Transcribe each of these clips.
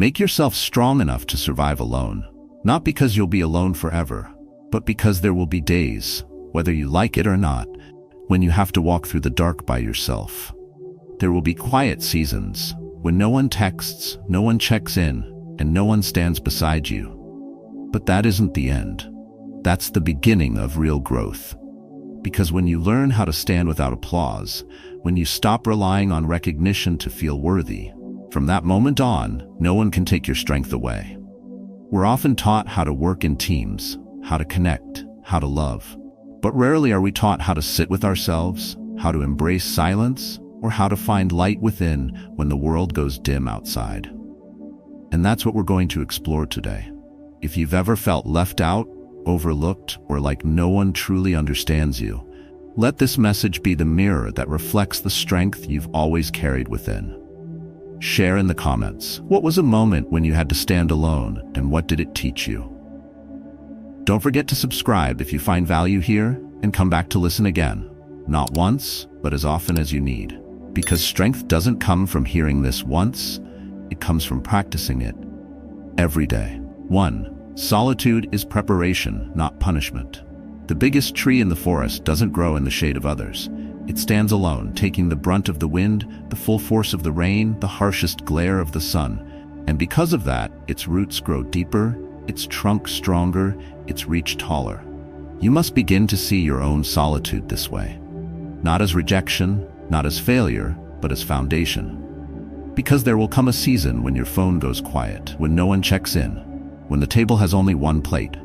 Make yourself strong enough to survive alone, not because you'll be alone forever, but because there will be days, whether you like it or not, when you have to walk through the dark by yourself. There will be quiet seasons, when no one texts, no one checks in, and no one stands beside you. But that isn't the end. That's the beginning of real growth. Because when you learn how to stand without applause, when you stop relying on recognition to feel worthy, from that moment on, no one can take your strength away. We're often taught how to work in teams, how to connect, how to love. But rarely are we taught how to sit with ourselves, how to embrace silence, or how to find light within when the world goes dim outside. And that's what we're going to explore today. If you've ever felt left out, overlooked, or like no one truly understands you, let this message be the mirror that reflects the strength you've always carried within. Share in the comments. What was a moment when you had to stand alone, and what did it teach you? Don't forget to subscribe if you find value here, and come back to listen again. Not once, but as often as you need. Because strength doesn't come from hearing this once, it comes from practicing it every day. 1. Solitude is preparation, not punishment. The biggest tree in the forest doesn't grow in the shade of others. It stands alone, taking the brunt of the wind, the full force of the rain, the harshest glare of the sun. And because of that, its roots grow deeper, its trunk stronger, its reach taller. You must begin to see your own solitude this way. Not as rejection, not as failure, but as foundation. Because there will come a season when your phone goes quiet, when no one checks in, when the table has only one plate.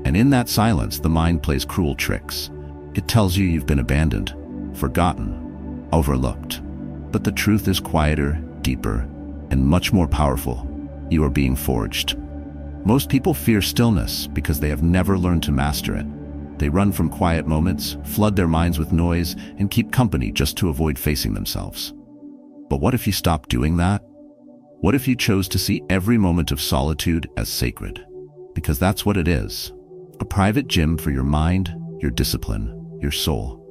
And in that silence, the mind plays cruel tricks. It tells you you've been abandoned, forgotten, overlooked. But the truth is quieter, deeper, and much more powerful. You are being forged. Most people fear stillness because they have never learned to master it. They run from quiet moments, flood their minds with noise, and keep company just to avoid facing themselves. But what if you stopped doing that? What if you chose to see every moment of solitude as sacred? Because that's what it is. A private gym for your mind, your discipline, your soul.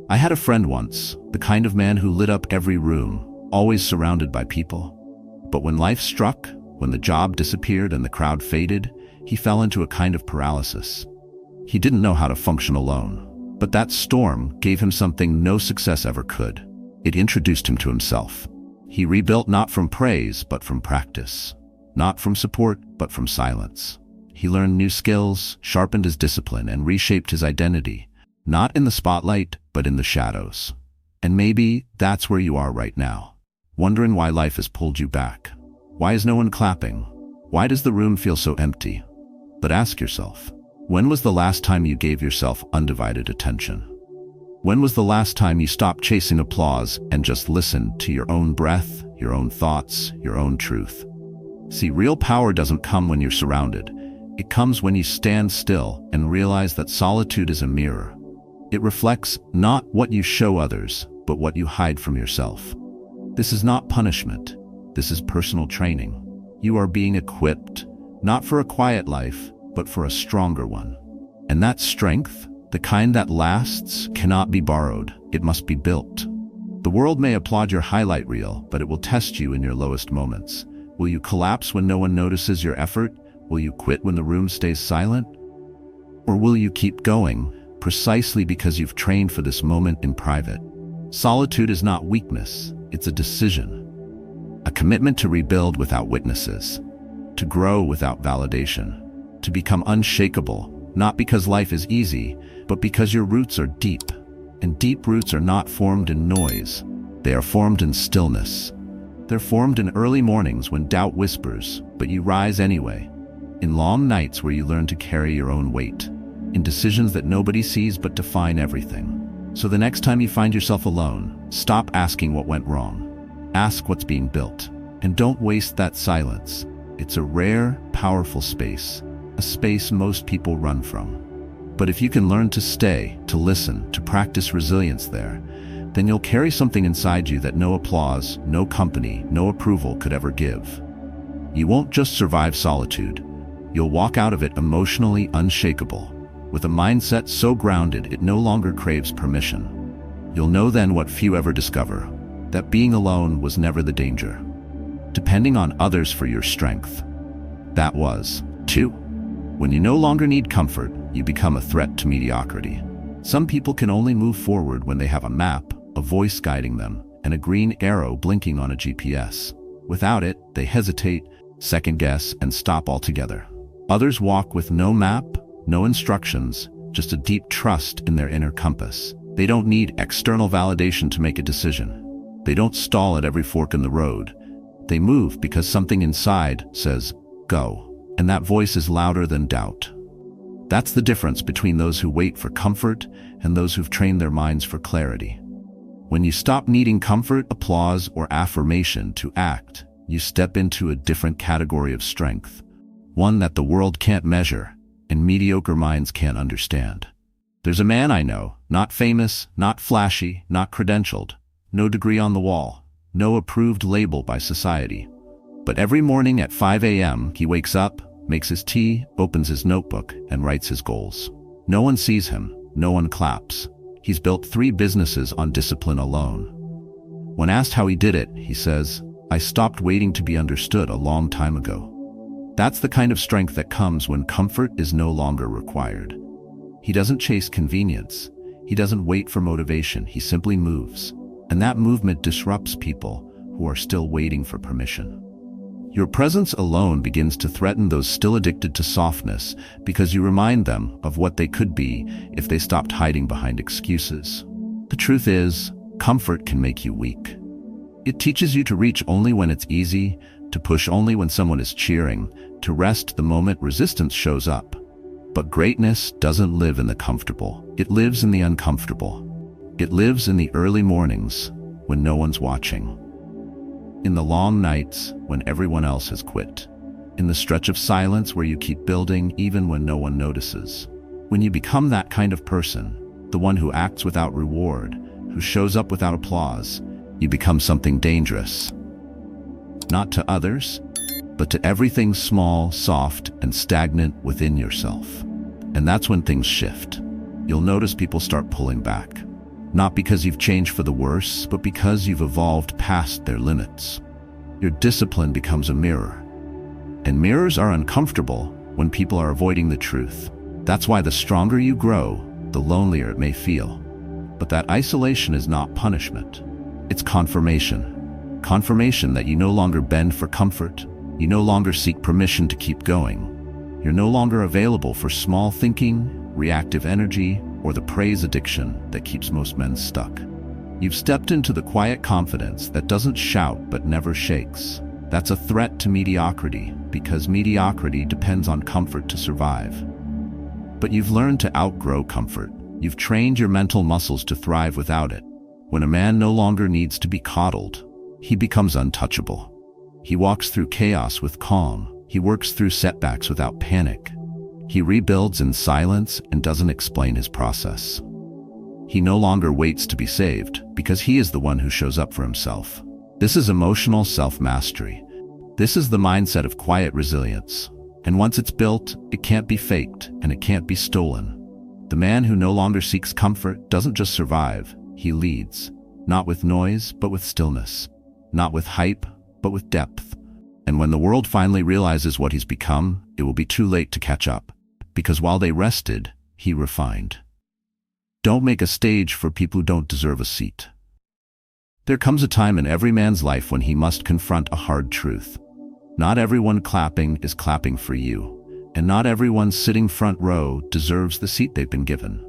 I had a friend once, the kind of man who lit up every room, always surrounded by people. But when life struck, when the job disappeared and the crowd faded, he fell into a kind of paralysis. He didn't know how to function alone. But that storm gave him something no success ever could. It introduced him to himself. He rebuilt not from praise, but from practice. Not from support, but from silence. He learned new skills, sharpened his discipline, and reshaped his identity. Not in the spotlight, but in the shadows. And maybe that's where you are right now. Wondering why life has pulled you back. Why is no one clapping? Why does the room feel so empty? But ask yourself, when was the last time you gave yourself undivided attention? When was the last time you stopped chasing applause and just listened to your own breath, your own thoughts, your own truth? See, real power doesn't come when you're surrounded. It comes when you stand still and realize that solitude is a mirror. It reflects not what you show others, but what you hide from yourself. This is not punishment. This is personal training. You are being equipped, not for a quiet life, but for a stronger one. And that strength, the kind that lasts, cannot be borrowed. It must be built. The world may applaud your highlight reel, but it will test you in your lowest moments. Will you collapse when no one notices your effort? Will you quit when the room stays silent? Or will you keep going, precisely because you've trained for this moment in private? Solitude is not weakness, it's a decision. A commitment to rebuild without witnesses, to grow without validation, to become unshakable, not because life is easy, but because your roots are deep. And deep roots are not formed in noise. They are formed in stillness. They're formed in early mornings when doubt whispers, but you rise anyway. In long nights where you learn to carry your own weight. In decisions that nobody sees but define everything. So the next time you find yourself alone, stop asking what went wrong. Ask what's being built. And don't waste that silence. It's a rare, powerful space. A space most people run from. But if you can learn to stay, to listen, to practice resilience there, then you'll carry something inside you that no applause, no company, no approval could ever give. You won't just survive solitude. You'll walk out of it emotionally unshakable, with a mindset so grounded it no longer craves permission. You'll know then what few ever discover, that being alone was never the danger. depending on others for your strength. That was 2. When you no longer need comfort, you become a threat to mediocrity. Some people can only move forward when they have a map, a voice guiding them, and a green arrow blinking on a GPS. Without it, they hesitate, second guess, and stop altogether. Others walk with no map, no instructions, just a deep trust in their inner compass. They don't need external validation to make a decision. They don't stall at every fork in the road. They move because something inside says, go, and that voice is louder than doubt. That's the difference between those who wait for comfort and those who've trained their minds for clarity. When you stop needing comfort, applause, or affirmation to act, you step into a different category of strength, one that the world can't measure and mediocre minds can't understand. There's a man I know, not famous, not flashy, not credentialed, no degree on the wall, no approved label by society. But every morning at 5 a.m., he wakes up, makes his tea, opens his notebook, and writes his goals. No one sees him, no one claps. He's built 3 businesses on discipline alone. When asked how he did it, he says, "I stopped waiting to be understood a long time ago." That's the kind of strength that comes when comfort is no longer required. He doesn't chase convenience. He doesn't wait for motivation. He simply moves. And that movement disrupts people who are still waiting for permission. Your presence alone begins to threaten those still addicted to softness because you remind them of what they could be if they stopped hiding behind excuses. The truth is, comfort can make you weak. It teaches you to reach only when it's easy, to push only when someone is cheering, to rest the moment resistance shows up. But greatness doesn't live in the comfortable. It lives in the uncomfortable. It lives in the early mornings when no one's watching. In the long nights when everyone else has quit. In the stretch of silence where you keep building even when no one notices. When you become that kind of person, the one who acts without reward, who shows up without applause, you become something dangerous. Not to others, but to everything small, soft, and stagnant within yourself. And that's when things shift. You'll notice people start pulling back. Not because you've changed for the worse, but because you've evolved past their limits. Your discipline becomes a mirror. And mirrors are uncomfortable when people are avoiding the truth. That's why the stronger you grow, the lonelier it may feel. But that isolation is not punishment. It's confirmation. Confirmation that you no longer bend for comfort. You no longer seek permission to keep going. You're no longer available for small thinking, reactive energy, or the praise addiction that keeps most men stuck. You've stepped into the quiet confidence that doesn't shout but never shakes. That's a threat to mediocrity, because mediocrity depends on comfort to survive. But you've learned to outgrow comfort. You've trained your mental muscles to thrive without it. When a man no longer needs to be coddled, he becomes untouchable. He walks through chaos with calm. He works through setbacks without panic. He rebuilds in silence and doesn't explain his process. He no longer waits to be saved because he is the one who shows up for himself. This is emotional self-mastery. This is the mindset of quiet resilience. And once it's built, it can't be faked and it can't be stolen. The man who no longer seeks comfort doesn't just survive, he leads. Not with noise, but with stillness. Not with hype, but with depth. And when the world finally realizes what he's become, it will be too late to catch up. Because while they rested, he refined. Don't make a stage for people who don't deserve a seat. There comes a time in every man's life when he must confront a hard truth. Not everyone clapping is clapping for you, and not everyone sitting front row deserves the seat they've been given.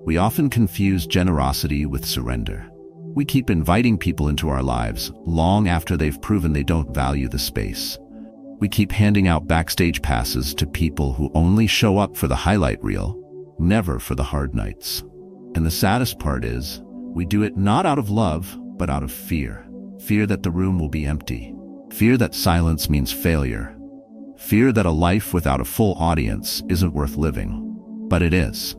We often confuse generosity with surrender. We keep inviting people into our lives long after they've proven they don't value the space. We keep handing out backstage passes to people who only show up for the highlight reel, never for the hard nights. And the saddest part is, we do it not out of love, but out of fear. Fear that the room will be empty. Fear that silence means failure. Fear that a life without a full audience isn't worth living. But it is.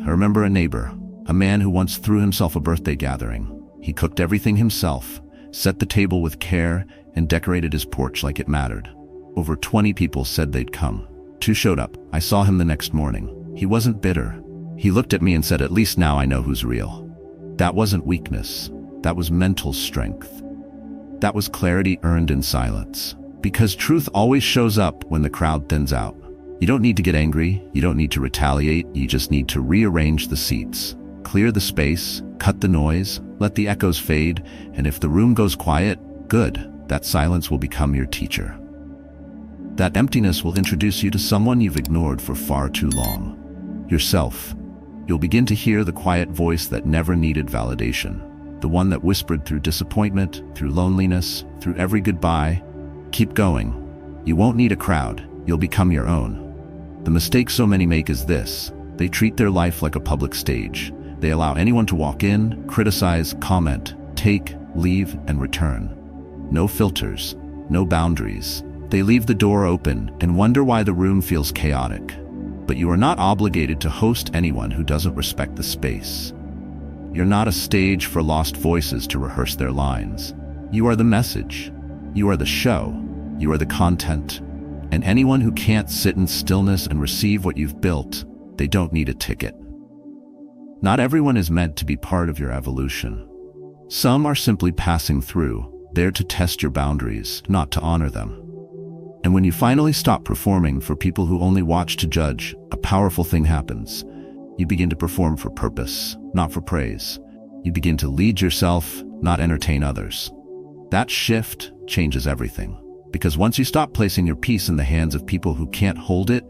I remember a neighbor, a man who once threw himself a birthday gathering. He cooked everything himself, set the table with care, and decorated his porch like it mattered. Over 20 people said they'd come. 2 showed up. I saw him the next morning. He wasn't bitter. He looked at me and said, "At least now I know who's real." That wasn't weakness. That was mental strength. That was clarity earned in silence. Because truth always shows up when the crowd thins out. You don't need to get angry, you don't need to retaliate, you just need to rearrange the seats. Clear the space, cut the noise, let the echoes fade, and if the room goes quiet, good, that silence will become your teacher. That emptiness will introduce you to someone you've ignored for far too long. Yourself. You'll begin to hear the quiet voice that never needed validation. The one that whispered through disappointment, through loneliness, through every goodbye. Keep going. You won't need a crowd, you'll become your own. The mistake so many make is this: they treat their life like a public stage. They allow anyone to walk in, criticize, comment, take, leave, and return. No filters, no boundaries. They leave the door open and wonder why the room feels chaotic. But you are not obligated to host anyone who doesn't respect the space. You're not a stage for lost voices to rehearse their lines. You are the message. You are the show. You are the content. And anyone who can't sit in stillness and receive what you've built, they don't need a ticket. Not everyone is meant to be part of your evolution. Some are simply passing through, there to test your boundaries, not to honor them. And when you finally stop performing for people who only watch to judge, a powerful thing happens. You begin to perform for purpose, not for praise. You begin to lead yourself, not entertain others. That shift changes everything. Because once you stop placing your peace in the hands of people who can't hold it,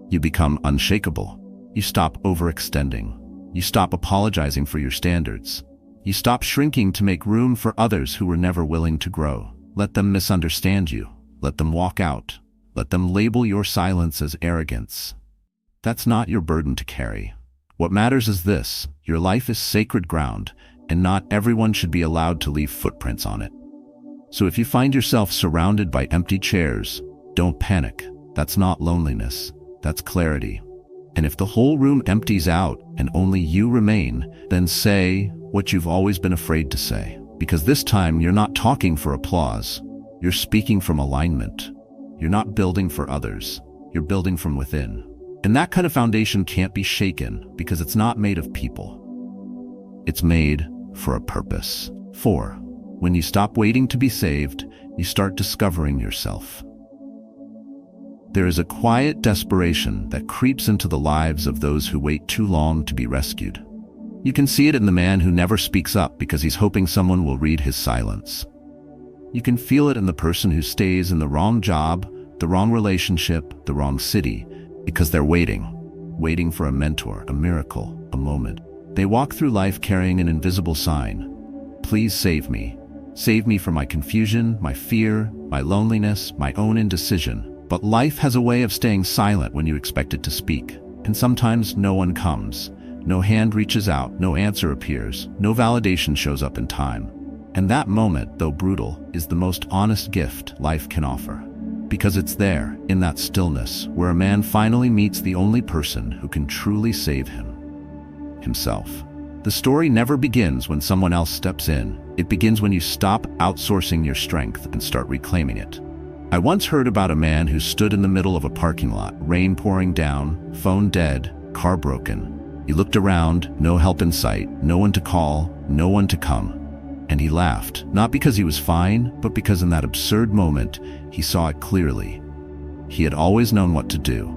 you become unshakable. You stop overextending. You stop apologizing for your standards. You stop shrinking to make room for others who were never willing to grow. Let them misunderstand you. Let them walk out. Let them label your silence as arrogance. That's not your burden to carry. What matters is this: your life is sacred ground, and not everyone should be allowed to leave footprints on it. So if you find yourself surrounded by empty chairs, don't panic. That's not loneliness, that's clarity. And if the whole room empties out and only you remain, then say what you've always been afraid to say. Because this time you're not talking for applause, you're speaking from alignment. You're not building for others, you're building from within. And that kind of foundation can't be shaken because it's not made of people. It's made for a purpose. 4. When you stop waiting to be saved, you start discovering yourself. There is a quiet desperation that creeps into the lives of those who wait too long to be rescued. You can see it in the man who never speaks up because he's hoping someone will read his silence. You can feel it in the person who stays in the wrong job, the wrong relationship, the wrong city, because they're waiting for a mentor, a miracle, a moment. They walk through life carrying an invisible sign. Please save me. Save me from my confusion, my fear, my loneliness, my own indecision. But life has a way of staying silent when you expect it to speak. And sometimes no one comes. No hand reaches out, no answer appears, no validation shows up in time. And that moment, though brutal, is the most honest gift life can offer. Because it's there, in that stillness, where a man finally meets the only person who can truly save him. Himself. The story never begins when someone else steps in. It begins when you stop outsourcing your strength and start reclaiming it. I once heard about a man who stood in the middle of a parking lot, rain pouring down, phone dead, car broken. He looked around, no help in sight, no one to call, no one to come. And he laughed, not because he was fine, but because in that absurd moment, he saw it clearly. He had always known what to do.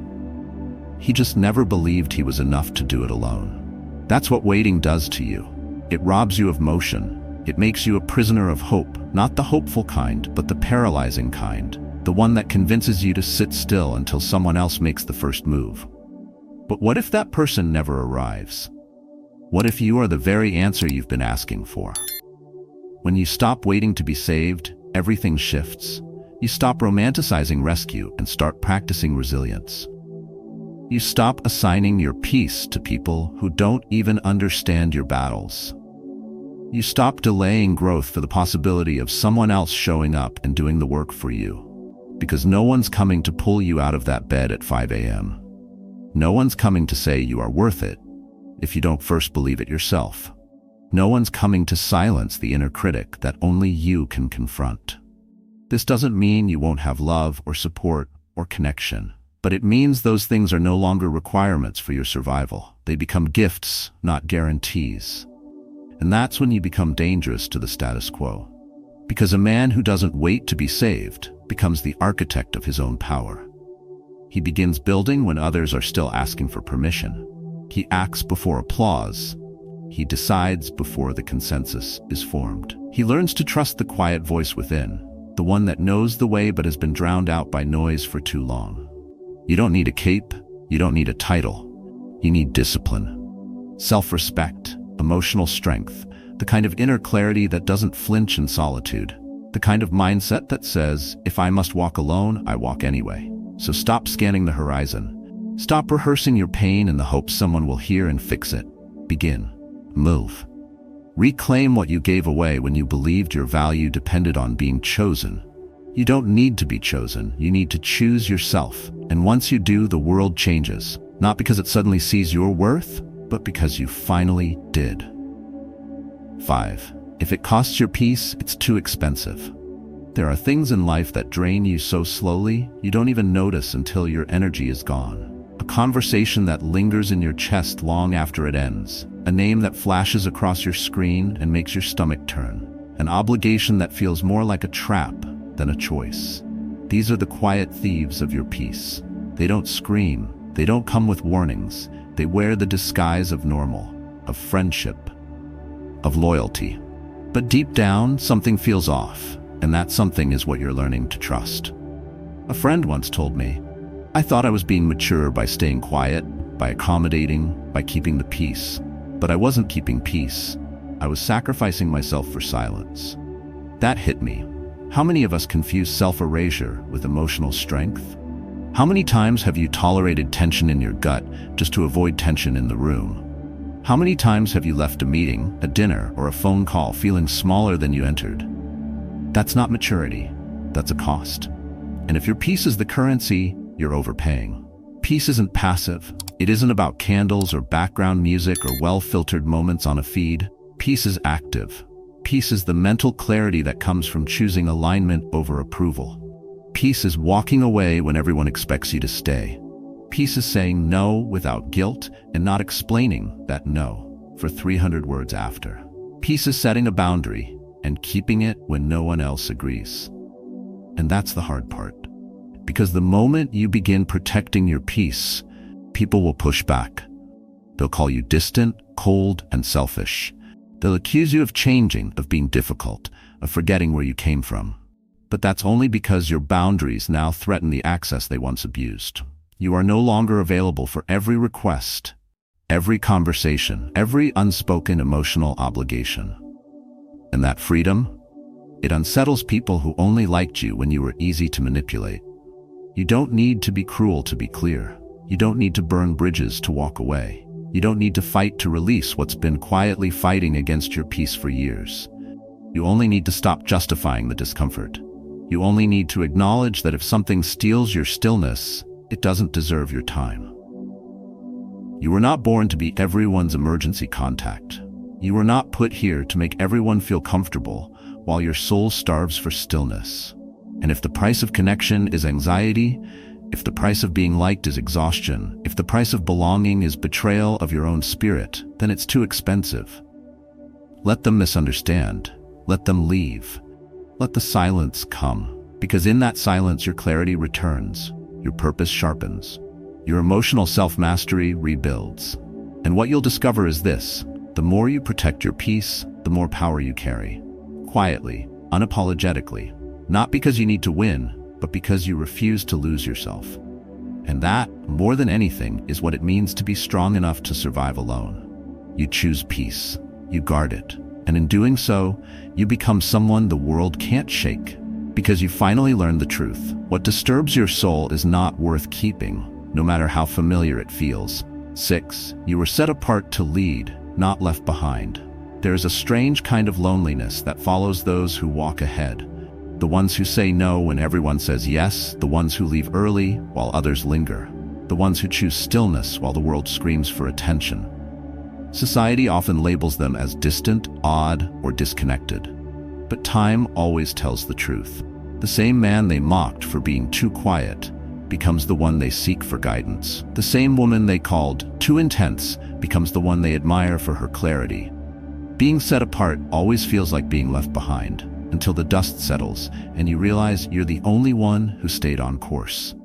He just never believed he was enough to do it alone. That's what waiting does to you. It robs you of motion. It makes you a prisoner of hope, not the hopeful kind, but the paralyzing kind, the one that convinces you to sit still until someone else makes the first move. But what if that person never arrives? What if you are the very answer you've been asking for? When you stop waiting to be saved, everything shifts. You stop romanticizing rescue and start practicing resilience. You stop assigning your peace to people who don't even understand your battles. You stop delaying growth for the possibility of someone else showing up and doing the work for you. Because no one's coming to pull you out of that bed at 5 a.m. No one's coming to say you are worth it if you don't first believe it yourself. No one's coming to silence the inner critic that only you can confront. This doesn't mean you won't have love or support or connection. But it means those things are no longer requirements for your survival. They become gifts, not guarantees. And that's when you become dangerous to the status quo. Because a man who doesn't wait to be saved becomes the architect of his own power. He begins building when others are still asking for permission. He acts before applause. He decides before the consensus is formed. He learns to trust the quiet voice within, the one that knows the way but has been drowned out by noise for too long. You don't need a cape. You don't need a title. You need discipline, self-respect, emotional strength, the kind of inner clarity that doesn't flinch in solitude, the kind of mindset that says, if I must walk alone, I walk anyway. So stop scanning the horizon. Stop rehearsing your pain in the hope someone will hear and fix it. Begin. Move. Reclaim what you gave away when you believed your value depended on being chosen. You don't need to be chosen. You need to choose yourself. And once you do, the world changes. Not because it suddenly sees your worth, but because you finally did. 5. If it costs your peace, it's too expensive. There are things in life that drain you so slowly, you don't even notice until your energy is gone. A conversation that lingers in your chest long after it ends. A name that flashes across your screen and makes your stomach turn. An obligation that feels more like a trap than a choice. These are the quiet thieves of your peace. They don't scream. They don't come with warnings. They wear the disguise of normal, of friendship, of loyalty. But deep down, something feels off, and that something is what you're learning to trust. A friend once told me, I thought I was being mature by staying quiet, by accommodating, by keeping the peace. But I wasn't keeping peace. I was sacrificing myself for silence. That hit me. How many of us confuse self-erasure with emotional strength? How many times have you tolerated tension in your gut just to avoid tension in the room? How many times have you left a meeting, a dinner, or a phone call feeling smaller than you entered? That's not maturity. That's a cost. And if your peace is the currency, you're overpaying. Peace isn't passive. It isn't about candles or background music or well-filtered moments on a feed. Peace is active. Peace is the mental clarity that comes from choosing alignment over approval. Peace is walking away when everyone expects you to stay. Peace is saying no without guilt and not explaining that no for 300 words after. Peace is setting a boundary and keeping it when no one else agrees. And that's the hard part. Because the moment you begin protecting your peace, people will push back. They'll call you distant, cold, and selfish. They'll accuse you of changing, of being difficult, of forgetting where you came from. But that's only because your boundaries now threaten the access they once abused. You are no longer available for every request, every conversation, every unspoken emotional obligation. And that freedom, it unsettles people who only liked you when you were easy to manipulate. You don't need to be cruel to be clear. You don't need to burn bridges to walk away. You don't need to fight to release what's been quietly fighting against your peace for years. You only need to stop justifying the discomfort. You only need to acknowledge that if something steals your stillness, it doesn't deserve your time. You were not born to be everyone's emergency contact. You were not put here to make everyone feel comfortable while your soul starves for stillness. And if the price of connection is anxiety, if the price of being liked is exhaustion, if the price of belonging is betrayal of your own spirit, then it's too expensive. Let them misunderstand. Let them leave. Let the silence come, because in that silence your clarity returns, your purpose sharpens, your emotional self-mastery rebuilds. And what you'll discover is this: the more you protect your peace, the more power you carry. Quietly, unapologetically, not because you need to win, but because you refuse to lose yourself. And that, more than anything, is what it means to be strong enough to survive alone. You choose peace, you guard it, and in doing so, you become someone the world can't shake, because you finally learn the truth. What disturbs your soul is not worth keeping, no matter how familiar it feels. 6. You were set apart to lead, not left behind. There is a strange kind of loneliness that follows those who walk ahead. The ones who say no when everyone says yes, the ones who leave early while others linger, the ones who choose stillness while the world screams for attention. Society often labels them as distant, odd, or disconnected. But time always tells the truth. The same man they mocked for being too quiet becomes the one they seek for guidance. The same woman they called too intense becomes the one they admire for her clarity. Being set apart always feels like being left behind, until the dust settles and you realize you're the only one who stayed on course.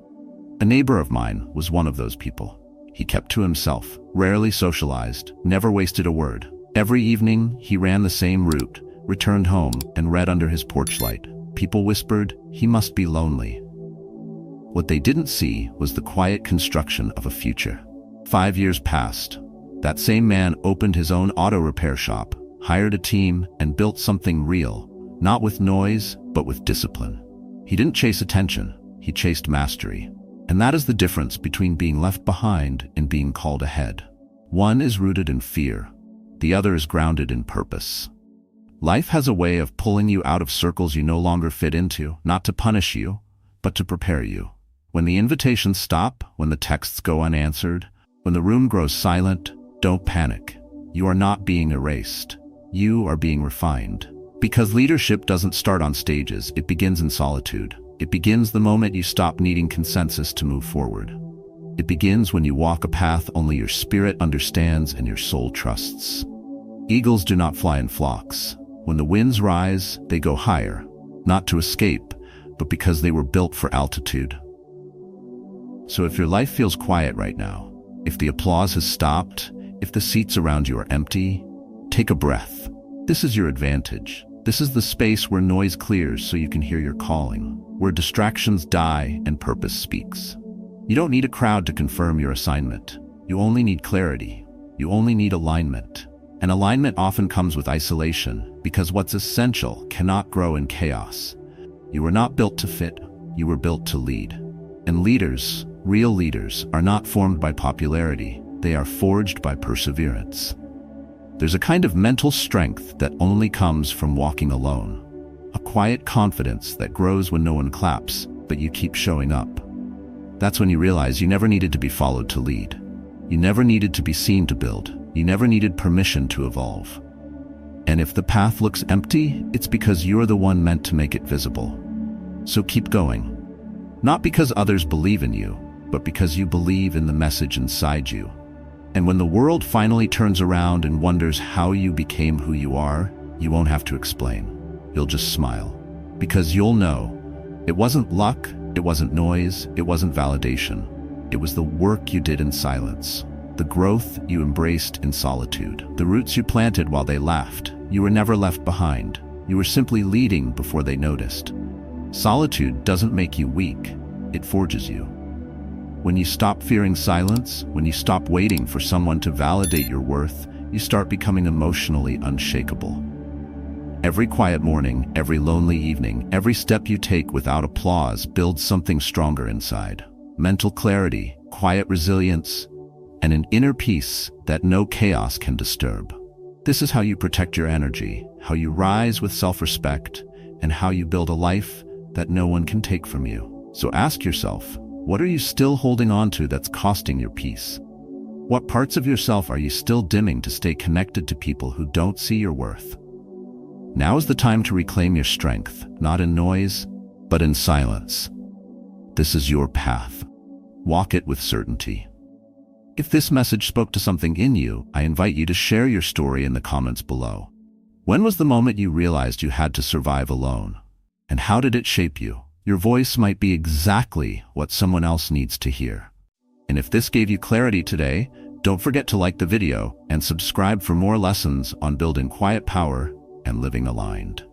A neighbor of mine was one of those people. He kept to himself, rarely socialized, never wasted a word. Every evening, he ran the same route, returned home, and read under his porch light. People whispered, he must be lonely. What they didn't see was the quiet construction of a future. 5 years passed. That same man opened his own auto repair shop, hired a team, and built something real, not with noise, but with discipline. He didn't chase attention, he chased mastery. And that is the difference between being left behind and being called ahead. One is rooted in fear, the other is grounded in purpose. Life has a way of pulling you out of circles you no longer fit into, not to punish you, but to prepare you. When the invitations stop, when the texts go unanswered, when the room grows silent, don't panic. You are not being erased. You are being refined. Because leadership doesn't start on stages, it begins in solitude. It begins the moment you stop needing consensus to move forward. It begins when you walk a path only your spirit understands and your soul trusts. Eagles do not fly in flocks. When the winds rise, they go higher, not to escape, but because they were built for altitude. So if your life feels quiet right now, if the applause has stopped, if the seats around you are empty, take a breath. This is your advantage. This is the space where noise clears so you can hear your calling, where distractions die and purpose speaks. You don't need a crowd to confirm your assignment. You only need clarity. You only need alignment. And alignment often comes with isolation, because what's essential cannot grow in chaos. You were not built to fit, you were built to lead. And leaders, real leaders, are not formed by popularity, they are forged by perseverance. There's a kind of mental strength that only comes from walking alone. A quiet confidence that grows when no one claps, but you keep showing up. That's when you realize you never needed to be followed to lead. You never needed to be seen to build. You never needed permission to evolve. And if the path looks empty, it's because you're the one meant to make it visible. So keep going. Not because others believe in you, but because you believe in the message inside you. And when the world finally turns around and wonders how you became who you are, you won't have to explain. You'll just smile. Because you'll know, it wasn't luck, it wasn't noise, it wasn't validation. It was the work you did in silence. The growth you embraced in solitude. The roots you planted while they laughed. You were never left behind. You were simply leading before they noticed. Solitude doesn't make you weak, it forges you. When you stop fearing silence, when you stop waiting for someone to validate your worth, you start becoming emotionally unshakable. Every quiet morning, every lonely evening, every step you take without applause builds something stronger inside. Mental clarity, quiet resilience, and an inner peace that no chaos can disturb. This is how you protect your energy, how you rise with self-respect, and how you build a life that no one can take from you. So ask yourself, what are you still holding on to that's costing your peace? What parts of yourself are you still dimming to stay connected to people who don't see your worth? Now is the time to reclaim your strength, not in noise, but in silence. This is your path. Walk it with certainty. If this message spoke to something in you, I invite you to share your story in the comments below. When was the moment you realized you had to survive alone? And how did it shape you? Your voice might be exactly what someone else needs to hear. And if this gave you clarity today, don't forget to like the video and subscribe for more lessons on building quiet power and living aligned.